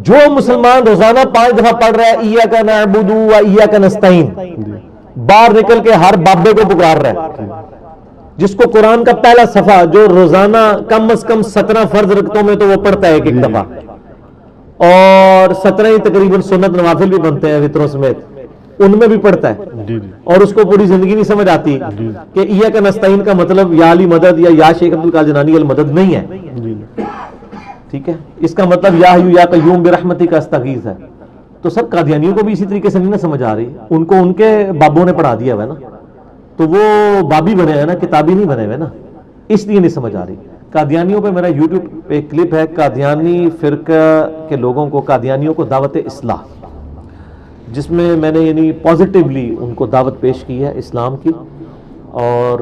جو مسلمان روزانہ 5 دفعہ پڑھ رہا ہے ایاک نعبد و ایاک نستعین، باہر نکل کے ہر بابے کو پکار رہا ہے، جس کو قرآن کا پہلا صفحہ جو روزانہ کم از کم 17 فرض رکعتوں میں تو وہ پڑھتا ہے ایک دفعہ، اور 17 ہی تقریباً سنت نوافل بھی بنتے ہیں وتروں سمیت، ان میں بھی پڑھتا ہے، اور اس کو پوری زندگی نہیں سمجھ آتی کہ ایاک نستعین کا مطلب یا علی مدد یا شیخ عبد القادر جیلانی المدد نہیں ہے، ٹھیک ہے، اس کا مطلب یا حی یا قیوم برحمتک استغیث ہے۔ تو سب قادیانیوں کو بھی اسی طریقے سے نہیں سمجھ آ رہی، ان کو ان کے بابوں نے پڑھا دیا ہے نا، تو وہ بابی بنے ہیں نا، کتابی نہیں بنے ہوئے نا، اس لیے نہیں سمجھ آ رہی۔ قادیانیوں پہ میرا یوٹیوب پہ ایک کلپ ہے، قادیانی فرقہ کے لوگوں کو، قادیانیوں کو دعوت اصلاح، جس میں میں نے یعنی پازیٹیولی ان کو دعوت پیش کی ہے اسلام کی، اور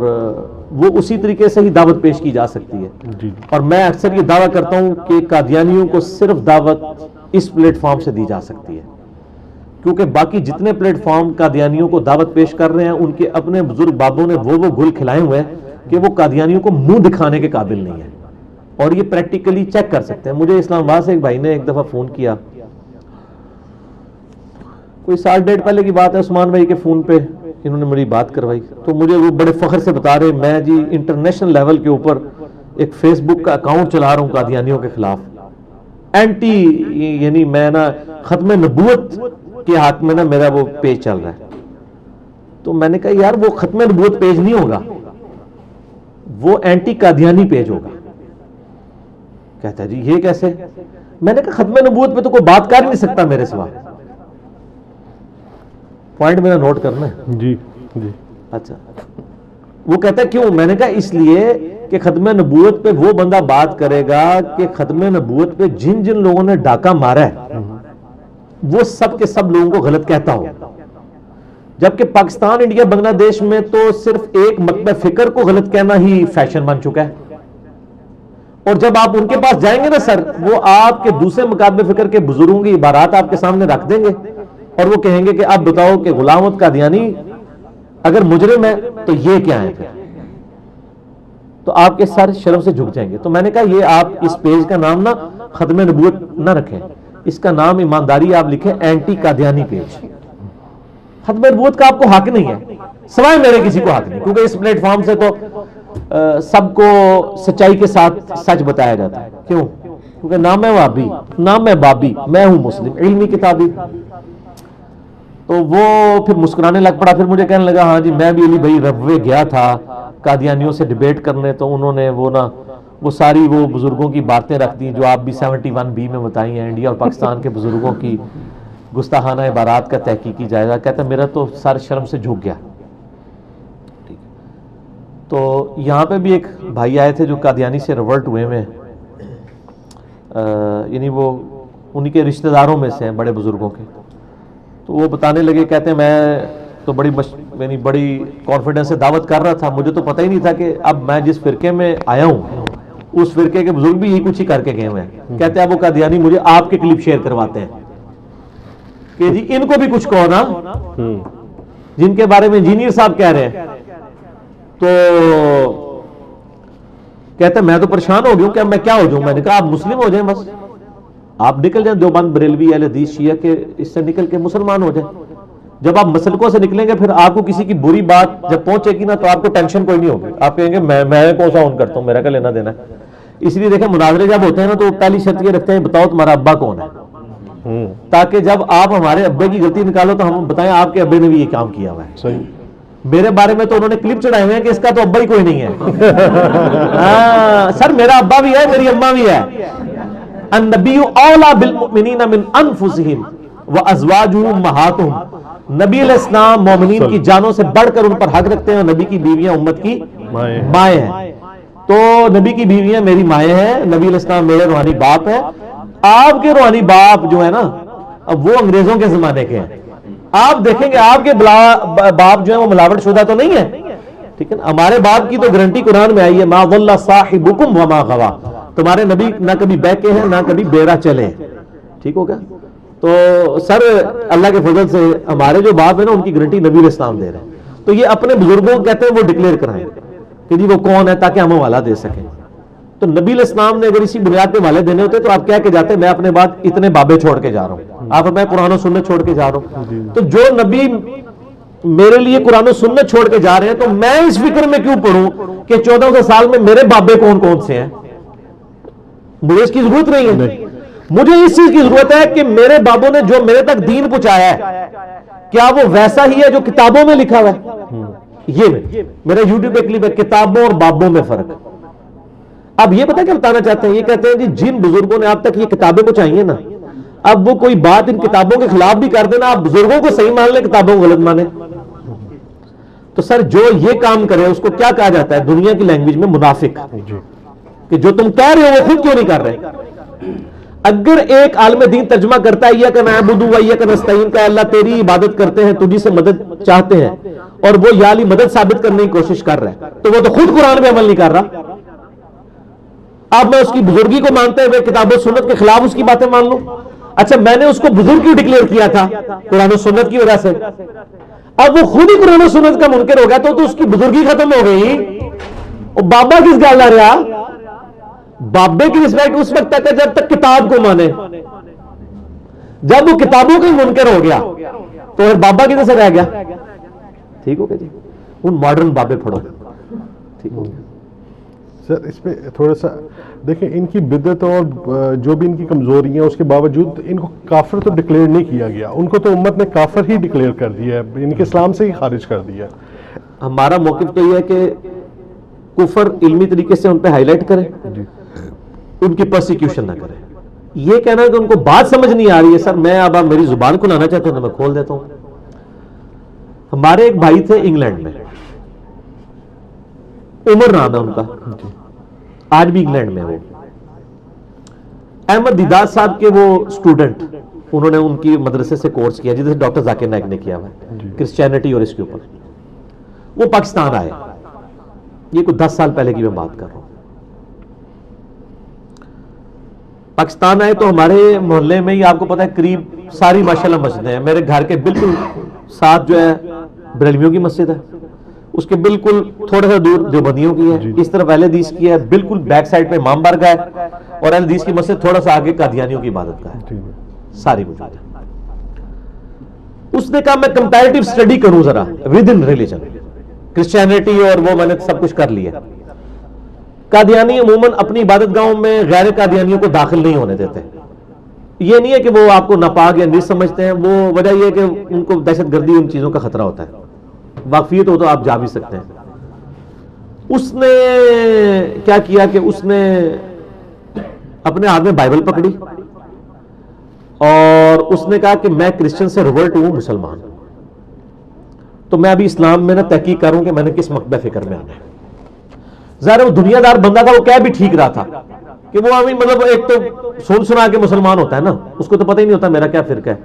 وہ اسی طریقے سے ہی دعوت پیش کی جا سکتی ہے، اور میں اکثر یہ دعویٰ کرتا ہوں کہ قادیانیوں کو صرف دعوت اس پلیٹ فارم سے دی جا سکتی ہے، کیونکہ باقی جتنے پلیٹ فارم قادیانیوں کو دعوت پیش کر رہے ہیں ان کے اپنے بزرگ بابوں نے وہ گل کھلائے ہوئے ہیں کہ وہ قادیانیوں کو منہ دکھانے کے قابل نہیں ہے، اور یہ پریکٹیکلی چیک کر سکتے ہیں۔ مجھے اسلام آباد سے ایک بھائی نے ایک دفعہ فون کیا، کوئی 1.5 سال پہلے کی بات ہے، عثمان بھائی کے فون پہ انہوں نے میری بات کروائی، تو مجھے وہ بڑے فخر سے بتا رہے میں جی انٹرنیشنل لیول کے اوپر ایک فیس بک کا اکاؤنٹ چلا رہا ہوں قادیانیوں کے خلاف، اینٹی، یعنی میں نا ختم نبوت کے حق میں نا میرا وہ پیج چل رہا ہے۔ تو میں نے کہا یار وہ ختم نبوت پیج نہیں ہوگا، وہ اینٹی قادیانی پیج ہوگا۔ کہتا ہے جی یہ کیسے؟ میں نے کہا ختم نبوت پہ تو کوئی بات کر نہیں سکتا میرے سوا، پوائنٹ میرا نوٹ کرنا ہے جی جی، اچھا۔ وہ کہتا ہے کیوں؟ میں نے کہا اس لیے کہ ختم نبوت پہ وہ بندہ بات کرے گا کہ ختم نبوت پہ جن جن لوگوں نے ڈاکہ مارا ہے وہ سب کے سب لوگوں کو غلط کہتا ہو، جبکہ پاکستان، انڈیا، بنگلہ دیش میں تو صرف ایک مکتبہ فکر کو غلط کہنا ہی فیشن بن چکا ہے، اور جب آپ ان کے پاس جائیں گے نا سر، وہ آپ کے دوسرے مکاتب فکر کے بزرگوں کی عبارات آپ کے سامنے رکھ دیں گے، اور وہ کہیں گے کہ اب بتاؤ کہ غلام احمد قادیانی اگر مجرم ہے تو یہ کیا ہے؟ پھر تو آپ کے سر شرم سے جھک جائیں گے۔ تو میں نے کہا یہ آپ اس پیج کا نام نا ختم نبوت نہ رکھیں، اس کا نام ایمانداری آپ لکھیں اینٹی قادیانی پیج۔ ختم نبوت کا آپ کو حق نہیں ہے، سوائے میرے کسی کو حق نہیں، کیونکہ اس پلیٹ فارم سے تو سب کو سچائی کے ساتھ سچ بتایا جاتا ہے۔ کیوں؟ کیونکہ نام ہے وابی، نام ہے بابی، میں ہوں مسلم، علمی کتابی۔ تو وہ پھر مسکرانے لگ پڑا، پھر مجھے کہنے لگا ہاں جی میں بھی علی بھائی ربوے گیا تھا قادیانیوں سے ڈیبیٹ کرنے، تو انہوں نے وہ ساری وہ بزرگوں کی باتیں رکھ دی جو آپ بھی 71B میں بتائی ہیں، انڈیا اور پاکستان کے بزرگوں کی گستاخانہ عبارات کا تحقیقی جائزہ۔ کہتا میرا تو سر شرم سے جھک گیا۔ تو یہاں پہ بھی ایک بھائی آئے تھے جو قادیانی سے ریورٹ ہوئے ہوئے ہیں، یعنی وہ انہی کے رشتہ داروں میں سے ہیں بڑے بزرگوں کے۔ تو وہ بتانے لگے، کہتے ہیں میں تو یعنی بڑی کانفیڈنس سے دعوت کر رہا تھا، مجھے تو پتہ ہی نہیں تھا کہ اب میں جس فرقے میں آیا ہوں اس فرقے کے بزرگ بھی یہی کچھ ہی کر کے گئے ہوئے ہیں۔ کہتے ہیں اب وہ قادیانی مجھے آپ کے کلپ شیئر کرواتے ہیں کہ جی ان کو بھی کچھ کہو نا، جن کے بارے میں انجینئر صاحب کہہ رہے ہیں۔ تو کہتے ہیں میں تو پریشان ہو گیا ہوں کہ اب میں کیا ہو جاؤں۔ میں نے کہا آپ مسلم ہو جائیں، بس آپ نکل جائیں دیوبند، بریلوی، اہل حدیث، شیعہ کے اس سے نکل کے مسلمان ہو جائیں۔ جب آپ مسلکوں سے نکلیں گے پھر آپ کو کسی کی بری بات جب پہنچے گی نا تو آپ کو ٹینشن کوئی نہیں ہوگی، آپ کہیں گے میں کون سا اون کرتا ہوں، میرا کیا لینا دینا ہے۔ اس لیے دیکھیں مناظرے جب ہوتے ہیں نا تو پہلی شرط یہ رکھتے ہیں بتاؤ تمہارا ابا کون ہے، تاکہ جب آپ ہمارے ابے کی غلطی نکالو تو ہم بتائیں آپ کے ابے نے بھی یہ کام کیا ہوا ہے۔ صحیح۔ میرے بارے میں تو انہوں نے کلپ چڑھائے ہوئے ہیں کہ اس کا تو ابا ہی کوئی نہیں ہے۔ سر میرا ابا بھی ہے، میری اماں بھی ہے۔ النبی اولا بالمؤمنین من انفسہم وازواجہ امہاتہم، نبی علیہ السلام مومنین کی جانوں سے بڑھ کر ان پر حق رکھتے ہیں، اور نبی کی بیویاں امت کی مائیں ہیں۔ تو نبی کی بیویاں میری مائیں ہیں، نبی علیہ السلام میرے روحانی باپ ہیں۔ آپ کے روحانی باپ جو ہے نا اب وہ انگریزوں کے زمانے کے ہیں، آپ دیکھیں گے آپ کے باپ جو ہیں وہ ملاوٹ شدہ تو نہیں ہے، ٹھیک ہے نا۔ ہمارے باپ کی تو گارنٹی قرآن میں آئی ہے، ما ضل صاحبکم وما غوا، تمہارے نبی نہ کبھی بہکے ہیں نہ کبھی بیرا چلے، ٹھیک ہو گیا۔ تو سر اللہ کے فضل سے ہمارے جو باپ ہیں نا ان کی گارنٹی نبی علیہ السلام دے رہے ہیں، تو یہ اپنے بزرگوں کہتے ہیں وہ ڈکلیئر کرائیں کہ جی وہ کون ہے تاکہ ہم حوالہ دے سکیں۔ تو نبی علیہ السلام نے اگر اسی بنیاد پہ والے دینے ہوتے تو آپ کہہ کے جاتے میں اپنے بعد اتنے بابے چھوڑ کے جا رہا ہوں, آپ میں قرآن و سنت چھوڑ کے جا رہا ہوں. تو جو نبی میرے لیے قرآن و سنت چھوڑ کے جا رہے ہیں تو میں اس فکر میں کیوں پڑھوں کہ 1400 سال میں میرے بابے کون کون سے ہیں؟ مجھے اس کی ضرورت نہیں ہے. مجھے اس چیز کی ضرورت ہے کہ میرے بابوں نے جو میرے تک دین پہنچایا ہے کیا وہ ویسا ہی ہے جو کتابوں میں لکھا ہوا ہے؟ یہ میرا یوٹیوب پہ کلپ ہے کتابوں اور بابوں میں فرق. اب یہ پتہ کیا بتانا چاہتے ہیں, یہ کہتے ہیں جی جن بزرگوں نے آپ تک یہ کتابیں پہنچائی ہیں نا, اب وہ کوئی بات ان کتابوں کے خلاف بھی کر دینا, آپ بزرگوں کو صحیح مان لیں کتابوں کو غلط مانیں. تو سر جو یہ کام کرے اس کو کیا کہا جاتا ہے دنیا کی لینگویج میں؟ منافق. کہ جو تم کہہ رہے ہو وہ خود کیوں نہیں کر رہے؟ اگر ایک عالم دین ترجمہ کرتا ہے ایاک نعبد و ایاک نستعین کا, اللہ تیری عبادت کرتے ہیں تجھی سے مدد چاہتے ہیں, اور وہ یا علی مدد ثابت کرنے کی کوشش کر رہا ہے, تو وہ تو خود قرآن پہ عمل نہیں کر رہا. اب میں اس کی بزرگی کو مانتے ہوئے کتاب و سنت کے خلاف اس کی باتیں مان لوں؟ اچھا میں نے اس کو بزرگ کیوں ڈکلیئر کیا تھا؟ قرآن و سنت کی وجہ سے. اب وہ خود ہی قرآن و سنت کا منکر ہو گیا تو اس کی بزرگی ختم ہو گئی. اور بابا کس گل آ رہا؟ بابے کی رسپیکٹ اس وقت تک ہے جب تک کتاب کو مانے. جب وہ کتابوں کا منکر ہو گیا تو پھر بابا کدھر سے رہ گیا؟ ٹھیک ہو گیا جی, ان ماڈرن بابے پڑھو. ٹھیک ہو گیا سر. اس پہ تھوڑا سا دیکھیں, ان کی بدعت اور جو بھی ان کی کمزوریاں اس کے باوجود ان کو کافر تو ڈکلیئر نہیں کیا گیا, ان کو تو امت نے کافر ہی ڈکلیئر کر دیا ہے, ان کے اسلام سے ہی خارج کر دیا. ہمارا موقف تو یہ ہے کہ کفر علمی طریقے سے ان پہ ہائی لائٹ کریں, ان کی پرسیکیوشن نہ کریں. یہ کہنا کہ ان کو بات سمجھ نہیں آ رہی ہے, سر میں اب آپ میری زبان کھلانا چاہتے ہیں تو میں کھول دیتا ہوں. ہمارے ایک بھائی تھے انگلینڈ میں, عمر نام ہے ان کا, آج بھی انگلینڈ میں. وہ احمد دیدار صاحب کے وہ اسٹوڈنٹ, انہوں نے ان کی مدرسے سے کورس کیا جیسے ڈاکٹر ذاکر نائک نے کیا ہوا ہے کرسچینٹی اور اس کے اوپر. وہ پاکستان آئے, یہ کوئی 10 سال پہلے کی میں بات کر رہا ہوں. پاکستان آئے تو ہمارے محلے میں ہی آپ کو پتا ہے قریب ساری ماشاءاللہ مسجدیں ہیں. میرے گھر کے بالکل ساتھ جو ہے بریلویوں کی مسجد ہے, اس کے بالکل تھوڑا سا دور دیوبندیوں کی ہے, اس طرف اہل حدیث کی ہے, بالکل بیک سائڈ پہ امام بارگاہ ہے, اور اہل حدیث کی مسجد تھوڑا سا آگے قادیانیوں کی عبادت کا ہے. ساری موجود ہے. اس نے کہا میں کمپیریٹیو اسٹڈی کروں ذرا ود ان ریلیجن, کرسچینٹی اور وہ میں نے سب کچھ کر لیا. قادیانی عموماً اپنی عبادت گاہوں میں غیر قادیانیوں کو داخل نہیں ہونے دیتے. یہ نہیں ہے کہ وہ آپ کو ناپاک یا نہیں سمجھتے ہیں, وہ وجہ یہ ہے کہ ان کو دہشت گردی ان چیزوں کا خطرہ ہوتا ہے. واقفیت ہو تو آپ جا بھی سکتے ہیں. اس نے کیا کیا کہ اس نے اپنے ہاتھ میں بائبل پکڑی اور اس نے کہا کہ میں کرسچن سے ریورٹ ہوں مسلمان. تو میں ابھی اسلام میں نا تحقیق کروں کہ میں نے کس مکتبہ فکر میں آنا ہے. ظاہر وہ دنیا دار بندہ تھا, وہ کہہ بھی ٹھیک رہا تھا کہ وہ ابھی مطلب ایک تو سنا کے مسلمان ہوتا ہے نا, اس کو تو پتہ ہی نہیں ہوتا میرا کیا فرقہ ہے,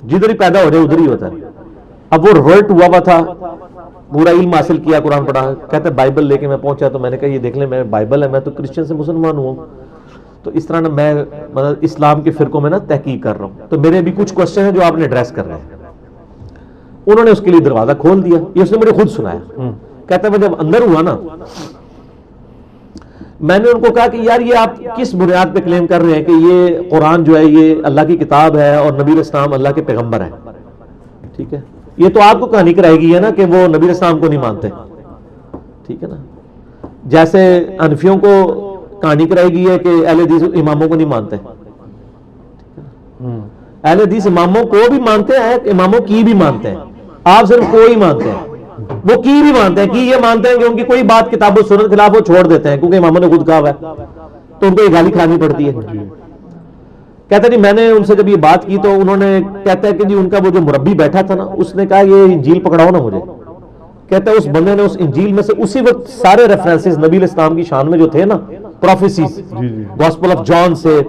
جدھر ہی پیدا ہو جائے ادھر ہی ہوتا ہے. اب وہ ریورٹ ہوا تھا, پورا علم حاصل کیا, قرآن پڑھا, کہتا ہے بائبل لے کے میں پہنچا تو میں نے کہا یہ دیکھ لیں میں بائبل ہے, میں تو کرسچن سے مسلمان ہوں. تو اس طرح نا میں مطلب اسلام کے فرقوں میں نا تحقیق کر رہا ہوں, تو میرے بھی کچھ کوشچن ہیں جو آپ نے ایڈریس کر رہے ہیں. انہوں نے اس کے لیے دروازہ کھول دیا, یہ اس نے مجھے خود سنایا. کہتا ہے میں جب اندر ہوا نا میں نے ان کو کہا کہ یار یہ آپ کس بنیاد پہ کلیم کر رہے ہیں کہ یہ قرآن جو ہے یہ اللہ کی کتاب ہے اور نبی علیہ السلام اللہ کے پیغمبر ہیں. ٹھیک ہے, یہ تو آپ کو کہانی کرائے گی ہے نا کہ وہ نبی علیہ السلام کو نہیں مانتے. ٹھیک ہے نا, جیسے حنفیوں کو کہانی کرائی گئی ہے کہ اہل حدیث اماموں کو نہیں مانتے. اہل حدیث اماموں کو بھی مانتے ہیں, اماموں کی بھی مانتے ہیں, آپ صرف کوئی مانتے ہیں. وہ کی بھی مانتے ہیں, کی یہ مانتے ہیں کہ ان کی کوئی بات کتاب و سنت خلاف وہ چھوڑ دیتے ہیں کیونکہ اماموں نے خود کہا ہوا ہے, تو ان کو یہ گالی کھانی پڑتی ہے. کہتا ہے جی میں نے ان سے جب یہ بات کی تو انہوں نے, کہتا ہے کہ جی ان کا وہ جو مربی بیٹھا تھا نا اس نے کہا یہ انجیل پکڑاؤ نا مجھے. کہتا ہے اس بندے نے اس انجیل میں سے اسی وقت سارے ریفرنسز نبی علیہ السلام کی شان میں جو تھے نا, پروفیسیز, گاسپل آف جان سے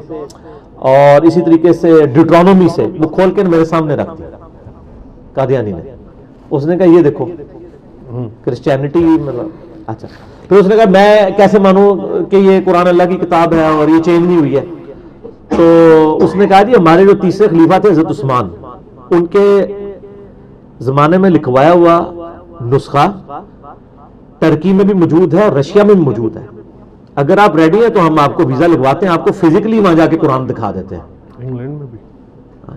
اور اسی طریقے سے ڈیوٹرانومی سے, وہ کھول کے میرے سامنے رکھ دیا قادیانی نے. اس نے کہا یہ دیکھو کرسچینٹی مطلب. اچھا پھر اس نے کہا میں کیسے مانوں کہ یہ قرآن اللہ کی کتاب ہے اور یہ چینج نہیں ہوئی ہے. تو اس نے کہا جی ہمارے جو تیسرے خلیفہ تھے حضرت عثمان, ان کے زمانے میں لکھوایا ہوا نسخہ ترکی میں بھی موجود ہے اور رشیا میں بھی موجود ہے. اگر آپ ریڈی ہیں تو ہم آپ کو ویزا لگواتے ہیں, آپ کو فزیکلی وہاں جا کے قرآن دکھا دیتے ہیں. انگلینڈ میں بھی,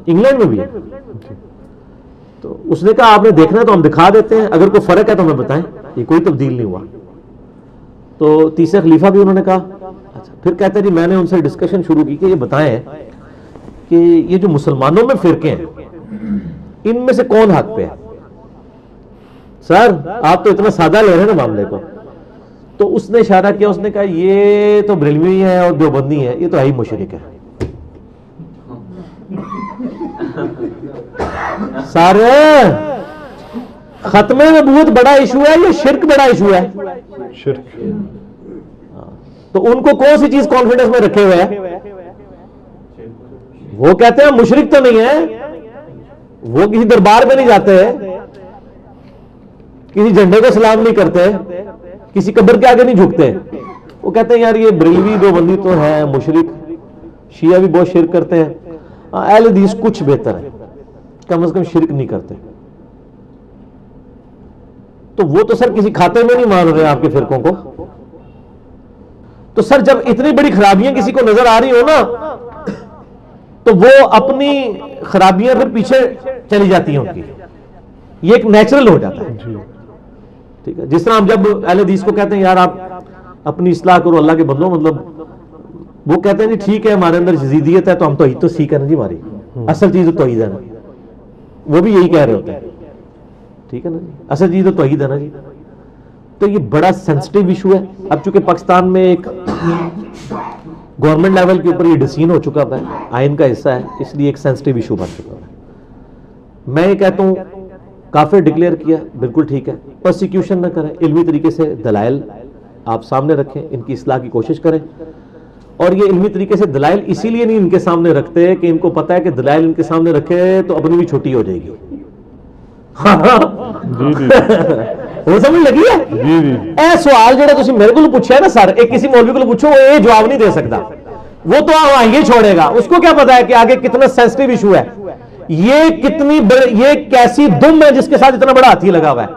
انگلینڈ میں بھی ہے. تو اس نے کہا آپ نے دیکھنا ہے تو ہم دکھا دیتے ہیں, اگر کوئی فرق ہے تو ہمیں بتائیں, یہ کوئی تبدیل نہیں ہوا. تو تیسرے خلیفہ بھی انہوں نے کہا. اچھا, پھر کہتے ہیں جی میں نے ان سے ڈسکشن شروع کی کہ یہ بتائیں کہ یہ جو مسلمانوں میں فرقے ہیں ان میں سے کون حق پہ ہے. سر آپ تو اتنا سادہ لے رہے ہیں نا معاملے کو. تو اس نے اشارہ کیا, اس نے کہا یہ تو بریلوی ہے اور دیوبندی ہے, یہ تو ہے ہی مشرک ہے. سارے ختم نبوت بڑا ایشو ہے یا شرک بڑا ایشو ہے؟ شرک. تو ان کو کون سی چیز کانفیڈنس میں رکھے ہوئے ہیں؟ وہ کہتے ہیں مشرک تو نہیں ہے, وہ کسی دربار میں نہیں جاتے, کسی جھنڈے کو سلام نہیں کرتے, کسی قبر کے آگے نہیں جھکتے. وہ کہتے ہیں یار یہ بریلوی دیوبندی تو ہے مشرک, شیعہ بھی بہت شرک کرتے ہیں, اہل حدیث کچھ بہتر ہے, کم از کم شرک نہیں کرتے. تو وہ تو سر کسی کھاتے میں نہیں مان رہے آپ کے فرقوں کو. تو سر جب اتنی بڑی خرابیاں کسی کو نظر آ رہی ہو نا تو وہ اپنی خرابیاں پھر پیچھے چلی جاتی ہیں ان کی, یہ ایک نیچرل ہو جاتا ہے. ٹھیک ہے, جس طرح ہم جب اہل حدیث کو کہتے ہیں یار آپ اپنی اصلاح کرو اللہ کے بندوں, مطلب وہ کہتے ہیں جی ٹھیک ہے ہمارے اندر یزیدیت ہے تو ہم توحید تو سیکھ ہے نا جی, ہماری اصل چیز تو توحید ہے نا. وہ بھی یہی کہہ رہے ہوتے ہیں, ٹھیک ہے نا جی, اصل چیز تو توحید ہے نا جی. تو یہ بڑا سینسٹیو ایشو ہے. اب چونکہ پاکستان میں ایک گورنمنٹ لیول کے اوپر یہ ڈسین ہو چکا ہے, آئین کا حصہ ہے, اس لیے ایک سینسٹیو ایشو بن چکا ہے. میں یہ کہتا ہوں کافر ڈکلیئر کیا بالکل ٹھیک ہے, پرسیکیوشن نہ کریں, علمی طریقے سے دلائل آپ سامنے رکھیں, ان کی اصلاح کی کوشش کریں. اور یہ علمی طریقے سے دلائل اسی لیے نہیں ان کے سامنے رکھتے کہ ان کو پتا ہے کہ دلائل ان کے سامنے رکھے تو اپنی بھی چھٹی ہو جائے گی. وہ سمجھ لگی ہے؟ اے سوال جڑا تسی میرے کو پوچھا ہے نا سر, ایک کسی مولوی کو پوچھو وہ یہ جواب نہیں دے سکتا, وہ تو آگے چھوڑے گا. اس کو کیا پتا ہے کہ آگے کتنا سینسٹیو ایشو ہے, یہ کیسی دم ہے جس کے ساتھ اتنا بڑا ہاتھی لگا ہوا ہے.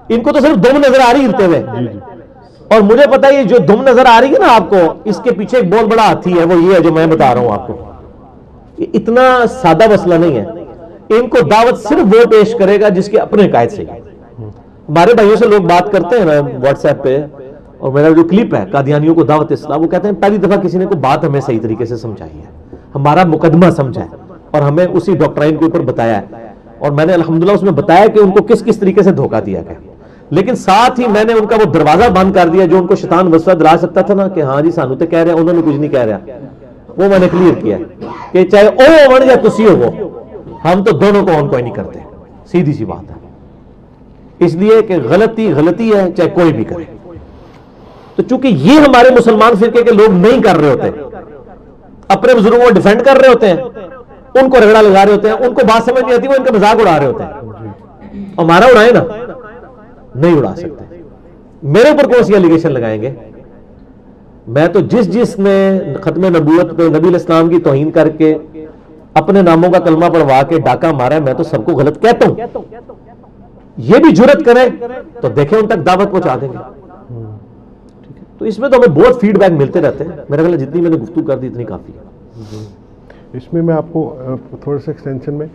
ان کو تو صرف دم نظر آ رہی ہلتے ہوئے, اور مجھے پتا ہے یہ جو دم نظر آ رہی ہے نا آپ کو, اس کے پیچھے ایک بہت بڑا ہاتھی ہے, وہ یہ ہے جو میں بتا رہا ہوں آپ کو. یہ اتنا سادہ مسئلہ نہیں ہے. ان کو دعوت صرف وہ پیش کرے گا جس کے اپنے قائد سے. ہمارے بھائیوں سے لوگ بات کرتے ہیں نا واٹس ایپ پہ, اور میرا جو کلپ ہے قادیانیوں کو دعوت اسلام, وہ کہتے ہیں پہلی دفعہ کسی نے کوئی بات ہمیں صحیح طریقے سے سمجھائی ہے, ہمارا مقدمہ سمجھا ہے اور ہمیں اسی ڈاکٹرائن کے اوپر بتایا ہے, اور میں نے الحمدللہ اس میں بتایا کہ ان کو کس کس طریقے سے دھوکہ دیا گیا. لیکن ساتھ ہی میں نے ان کا وہ دروازہ بند کر دیا جو ان کو شیطان وسوسہ دلا سکتا تھا نا کہ ہاں جی سانو تے کہہ رہے ہیں, انہوں نے کچھ نہیں کہہ رہا, وہ میں نے کلیئر کیا کہ چاہے او بن یا تسی ہو, ہم تو دونوں کو آن کوئی نہیں کرتے. سیدھی سی بات ہے. اس لیے کہ غلطی غلطی ہے چاہے کوئی بھی کرے. تو چونکہ یہ ہمارے مسلمان فرقے کے لوگ نہیں کر رہے ہوتے, اپنے بزرگوں کو ڈیفینڈ کر رہے ہوتے ہیں, ان کو رگڑا لگا رہے ہوتے ہیں, ان کو بات سمجھ نہیں آتی, وہ ان کا مذاق اڑا رہے ہوتے ہیں. ہمارا اڑائے نا, نہیں اڑا سکتے. میرے اوپر کون سی ایلیگیشن لگائیں گے؟ میں تو جس نے ختم نبوت پہ نبی الاسلام کی توہین کر کے اپنے ناموں کا کلمہ پڑھوا کے ڈاکہ مارا ہے, میں تو سب کو غلط کہتا ہوں. یہ بھی جرت کریں تو دیکھیں ان تک دعوت پہنچا دیں گے. تو اس میں تو ہمیں بہت فیڈ بیک ملتے رہتے ہیں. میرا خیال ہے جتنی میں نے گفتگو کر دی اتنی کافی ہے. اس میں آپ کو تھوڑا سا ایکسٹینشن میں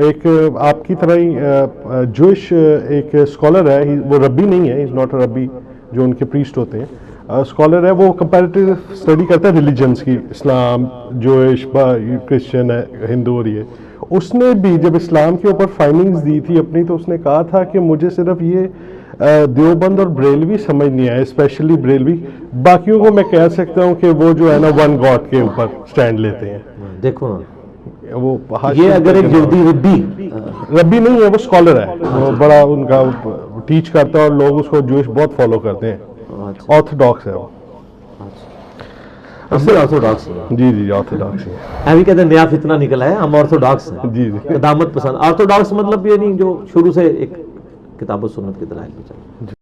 ایک آپ کی طرح ہی جوش ایک اسکالر ہے, وہ ربی نہیں ہے, از ناٹ اے ربی جو ان کے پریسٹ ہوتے ہیں, اسکالر ہے, وہ کمپیریٹیو اسٹڈی کرتا ہے ریلیجنس کی, اسلام, جوش, کرسچن ہے, ہندو اور یہ. اس نے بھی جب اسلام کے اوپر فائنڈنگز دی تھی اپنی, تو اس نے کہا تھا کہ مجھے صرف یہ دیوبند اور بریلوی سمجھ نہیں آئے, اسپیشلی بریلوی. باقیوں کو میں کہہ سکتا ہوں کہ وہ جو ہے نا ون گاڈ کے اوپر سٹینڈ لیتے ہیں. دیکھو وہ یہ اگر ایک ربی نہیں ہے, وہ اسکالر ہے, وہ بڑا ان کا ٹیچ کرتا ہے اور لوگ اس کو جوش بہت فالو کرتے ہیں. آرتھوڈاکس ہے وہ. آرتھوڈاکس جی آرتھوڈاکس ہے. ابھی کہتے ہیں نیا فتنہ نکلا ہے, ہم آرتھوڈاکس ہیں. جی قدامت پسند. آرتھوڈاکس مطلب یہ نہیں جو شروع سے ایک کتاب و سنت کے دلائل پہ چلے.